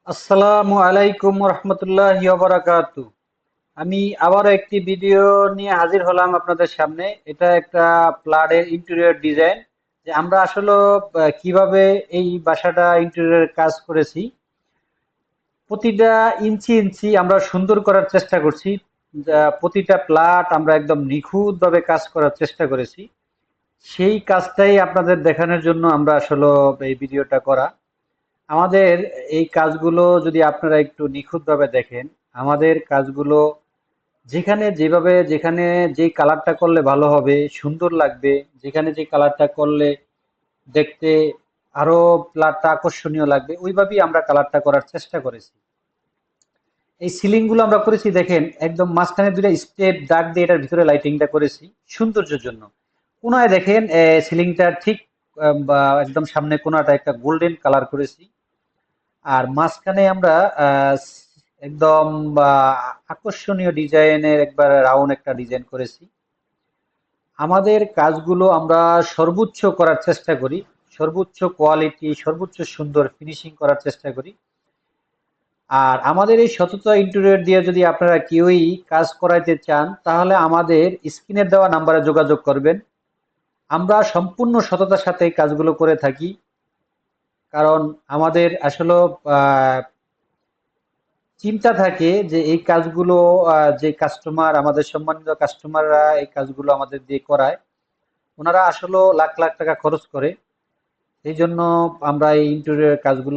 আসসালামু আলাইকুম রহমতুল্লাহি ওয়া বারাকাতু। আমি আবারও একটি ভিডিও নিয়ে হাজির হলাম আপনাদের সামনে। এটা একটা ফ্ল্যাটের ইন্টেরিয়র ডিজাইন, যে আমরা আসলে কিভাবে এই বাসাটা ইন্টেরিয়র কাজ করেছি। প্রতিটা ইঞ্চি ইঞ্চি আমরা সুন্দর করার চেষ্টা করছি। প্রতিটা ফ্ল্যাট আমরা একদম নিখুঁতভাবে কাজ করার চেষ্টা করেছি। সেই কাজটাই আপনাদের দেখানোর জন্য আমরা আসলে এই ভিডিওটা করা। আমাদের এই কাজগুলো যদি আপনারা একটু নিখুঁতভাবে দেখেন, আমাদের কাজগুলো যেখানে যেভাবে যেখানে যেই কালারটা করলে ভালো হবে, সুন্দর লাগবে, যেখানে যে কালারটা করলে দেখতে আরো ফ্ল্যাটটা আকর্ষণীয় লাগবে, ওইভাবেই আমরা কালারটা করার চেষ্টা করেছি। এই সিলিং গুলো আমরা করেছি দেখেন, একদম মাঝখানে দুইটা স্টেপ দাগ দিয়ে এটার ভিতরে লাইটিংটা করেছি সৌন্দর্যের জন্য। কোনায় দেখেন সিলিংটা ঠিক বা একদম সামনে কোনাটা একটা গোল্ডেন কালার করেছি। আর মাঝখানে আমরা আহ, একদম আকর্ষণীয় ডিজাইনের একবার রাউন্ড একটা ডিজাইন করেছি। আমাদের কাজগুলো আমরা সর্বোচ্চ করার চেষ্টা করি, সর্বোচ্চ কোয়ালিটি, সর্বোচ্চ সুন্দর ফিনিশিং করার চেষ্টা করি। আর আমাদের এই সততা ইন্টেরিয়র দিয়ে যদি আপনারা কেউই কাজ করাইতে চান, তাহলে আমাদের স্ক্রিনে দেওয়া নাম্বারে যোগাযোগ করবেন। আমরা সম্পূর্ণ সততার সাথে এই কাজগুলো করে থাকি। কারণ আমাদের আসলে আহ চিন্তা থাকে যে এই কাজগুলো যে কাস্টমার, আমাদের সম্মানিত কাস্টমাররা এই কাজগুলো আমাদের দিয়ে করায়, ওনারা আসলে লাখ লাখ টাকা খরচ করে। এই জন্য আমরা এই ইন্টেরিয়র কাজগুলো